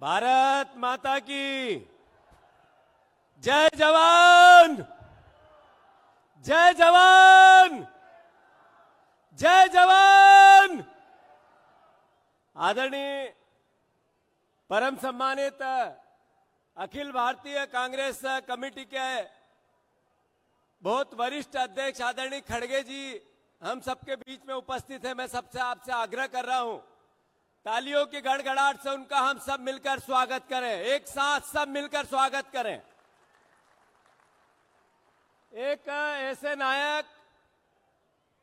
भारत माता की जय जवान, जय जवान, जय जवान। आदरणीय परम सम्मानित अखिल भारतीय कांग्रेस कमेटी के बहुत वरिष्ठ अध्यक्ष आदरणीय खड़गे जी हम सबके बीच में उपस्थित है। मैं सबसे आपसे आग्रह कर रहा हूं, तालियों की गड़गड़ाहट से उनका हम सब मिलकर स्वागत करें, एक साथ सब मिलकर स्वागत करें। एक ऐसे नायक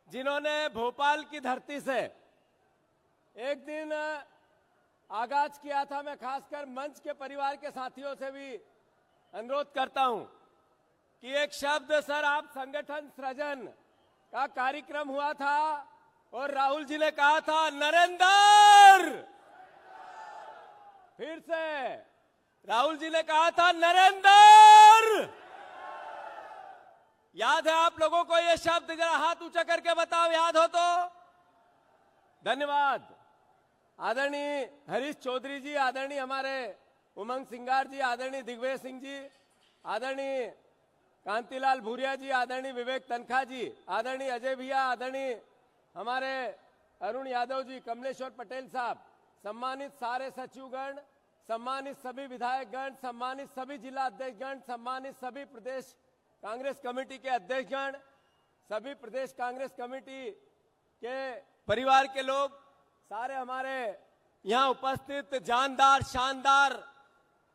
जिन्होंने भोपाल की धरती से एक दिन आगाज किया था। मैं खासकर मंच के परिवार के साथियों से भी अनुरोध करता हूं कि एक शब्द सर, आप संगठन सृजन का कार्यक्रम हुआ था और राहुल जी ने कहा था नरेंद्र, फिर से राहुल जी ने कहा था नरेंद्र। याद है आप लोगों को ये शब्द? जरा हाथ ऊंचा करके बताओ, याद हो तो। धन्यवाद। आदरणीय हरीश चौधरी जी, आदरणीय हमारे उमंग सिंगार जी, आदरणीय दिग्विजय सिंह जी, आदरणीय कांतिलाल भूरिया जी, आदरणीय विवेक तनखा जी, आदरणीय अजय भैया, आदरणीय हमारे अरुण यादव जी, कमलेश्वर पटेल साहब, सम्मानित सारे सचिवगण, सम्मानित सभी विधायकगण, सम्मानित सभी जिला अध्यक्षगण, सम्मानित सभी प्रदेश कांग्रेस कमेटी के अध्यक्षगण, सभी प्रदेश कांग्रेस कमेटी के परिवार के लोग, सारे हमारे यहाँ उपस्थित जानदार शानदार,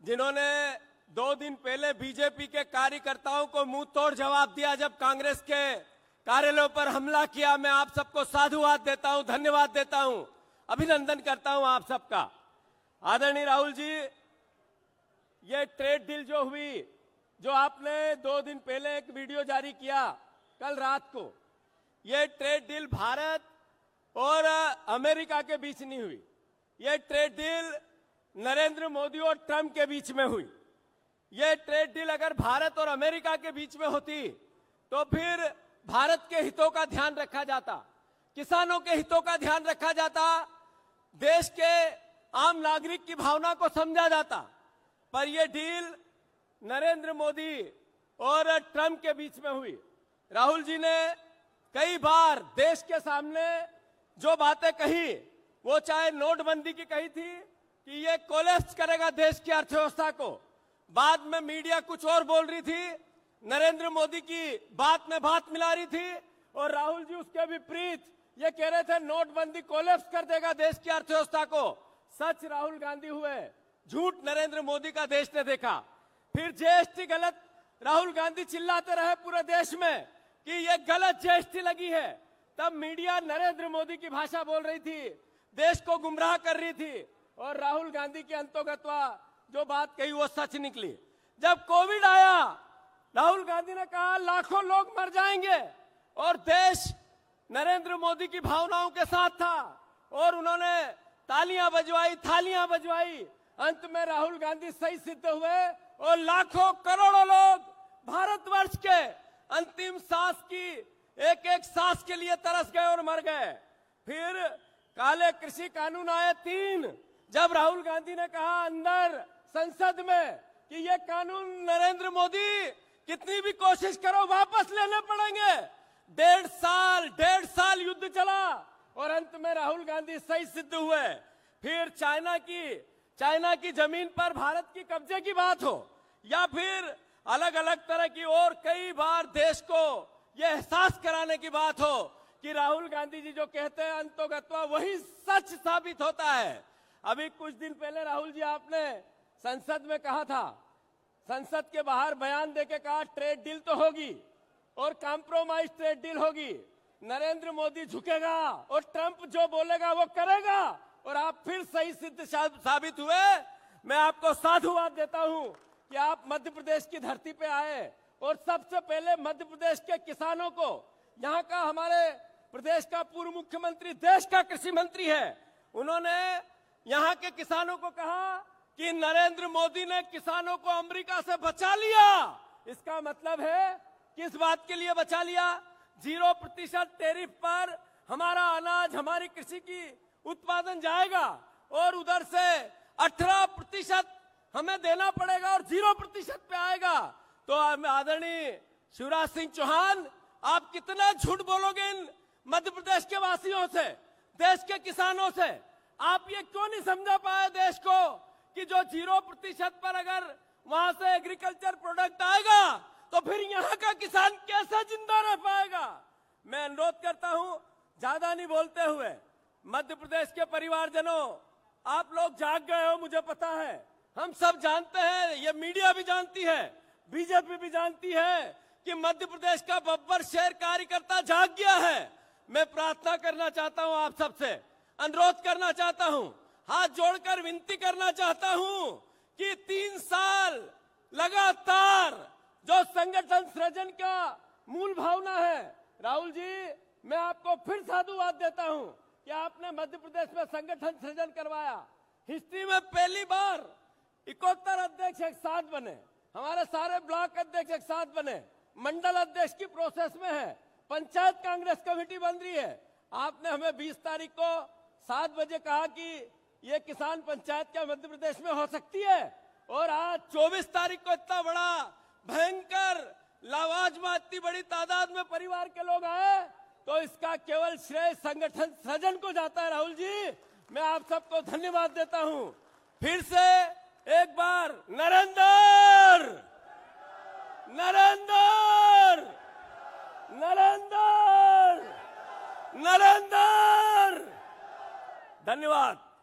जिन्होंने 2 दिन पहले बीजेपी के कार्यकर्ताओं को मुंह तोड़ जवाब दिया जब कांग्रेस के कार्यालयों पर हमला किया। मैं आप सबको साधुवाद देता हूं, धन्यवाद देता हूं, अभिनंदन करता हूं आप सबका। आदरणीय राहुल जी, ये ट्रेड डील जो हुई, जो आपने 2 दिन पहले एक वीडियो जारी किया कल रात को, ये ट्रेड डील भारत और अमेरिका के बीच नहीं हुई। ये ट्रेड डील नरेंद्र मोदी और ट्रंप के बीच में हुई। ये ट्रेड डील अगर भारत और अमेरिका के बीच में होती तो फिर भारत के हितों का ध्यान रखा जाता, किसानों के हितों का ध्यान रखा जाता, देश के आम नागरिक की भावना को समझा जाता। पर यह डील नरेंद्र मोदी और ट्रंप के बीच में हुई। राहुल जी ने कई बार देश के सामने जो बातें कही, वो चाहे नोटबंदी की कही थी कि ये कोलैप्स करेगा देश की अर्थव्यवस्था को, बाद में मीडिया कुछ और बोल रही थी, नरेंद्र मोदी की बात में बात मिला रही थी, और राहुल जी उसके विपरीत ये कह रहे थे नोटबंदी कोलैप्स कर देगा देश की अर्थव्यवस्था को। सच राहुल गांधी हुए, झूठ नरेंद्र मोदी का देश ने देखा। फिर जीएसटी गलत, राहुल गांधी चिल्लाते रहे पूरे देश में कि ये गलत जीएसटी लगी है। तब मीडिया नरेंद्र मोदी की भाषा बोल रही थी, देश को गुमराह कर रही थी, और राहुल गांधी की अंतोगत्वा जो बात कही वो सच निकली। जब कोविड आया, राहुल गांधी ने कहा लाखों लोग मर जाएंगे, और देश नरेंद्र मोदी की भावनाओं के साथ था, और उन्होंने तालियां बजवाई, थालियां बजवाई। अंत में राहुल गांधी सही सिद्ध हुए और लाखों करोड़ों लोग भारतवर्ष के अंतिम सांस की एक एक सांस के लिए तरस गए और मर गए। फिर काले कृषि कानून आए 3, जब राहुल गांधी ने कहा अंदर संसद में कि ये कानून नरेंद्र मोदी कितनी भी कोशिश करो वापस लेने पड़ेंगे। 1.5 साल युद्ध चला और अंत में राहुल गांधी सही सिद्ध हुए। फिर चाइना की जमीन पर भारत की कब्जे की बात हो, या फिर अलग अलग तरह की और कई बार देश को यह एहसास कराने की बात हो कि राहुल गांधी जी जो कहते हैं अंतोगत्वा वही सच साबित होता है। अभी कुछ दिन पहले राहुल जी आपने संसद में कहा था, संसद के बाहर बयान देके कहा ट्रेड डील तो होगी और कॉम्प्रोमाइज ट्रेड डील होगी, नरेंद्र मोदी झुकेगा और ट्रंप जो बोलेगा वो करेगा, और आप फिर सही सिद्ध साबित हुए। मैं आपको साधुवाद देता हूं कि आप मध्य प्रदेश की धरती पे आए और सबसे पहले मध्य प्रदेश के किसानों को, यहाँ का हमारे प्रदेश का पूर्व मुख्यमंत्री देश का कृषि मंत्री है, उन्होंने यहाँ के किसानों को कहा कि नरेंद्र मोदी ने किसानों को अमेरिका से बचा लिया। इसका मतलब है किस बात के लिए बचा लिया? 0% टैरिफ पर हमारा अनाज, हमारी कृषि की उत्पादन जाएगा और उधर से 18% हमें देना पड़ेगा और 0% पे आएगा। तो आदरणीय शिवराज सिंह चौहान, आप कितना झूठ बोलोगे इन मध्य प्रदेश के वासियों से, देश के किसानों से? आप ये क्यों नहीं समझा पाए देश को कि जो 0% पर अगर वहां से एग्रीकल्चर प्रोडक्ट आएगा तो फिर यहाँ का किसान कैसे जिंदा रह पाएगा? मैं अनुरोध करता हूं, ज्यादा नहीं बोलते हुए, मध्य प्रदेश के परिवारजनों, आप लोग जाग गए हो, मुझे पता है, हम सब जानते हैं, ये मीडिया भी जानती है, बीजेपी भी जानती है कि मध्य प्रदेश का बब्बर शेर कार्यकर्ता जाग गया है। मैं प्रार्थना करना चाहता हूं, आप सबसे अनुरोध करना चाहता हूं, हाथ जोड़कर विनती करना चाहता हूं कि 3 साल लगातार जो संगठन सृजन का मूल भावना है, राहुल जी, मैं आपको फिर साधुवाद देता हूं कि आपने मध्य प्रदेश में संगठन सृजन करवाया। हिस्ट्री में पहली बार 71 अध्यक्ष एक साथ बने, हमारे सारे ब्लॉक अध्यक्ष एक साथ बने, मंडल अध्यक्ष की प्रोसेस में है, पंचायत कांग्रेस कमेटी बन रही है। आपने हमें 20 तारीख को 7 बजे कहा कि ये किसान पंचायत क्या मध्य प्रदेश में हो सकती है, और आज 24 तारीख को इतना बड़ा भयंकर लावाजमा, इतनी बड़ी तादाद में परिवार के लोग आए, तो इसका केवल श्रेय संगठन सृजन को जाता है। राहुल जी, मैं आप सबको धन्यवाद देता हूं। फिर से एक बार नरेंद्र नरेंद्र नरेंद्र नरेंद्र, धन्यवाद।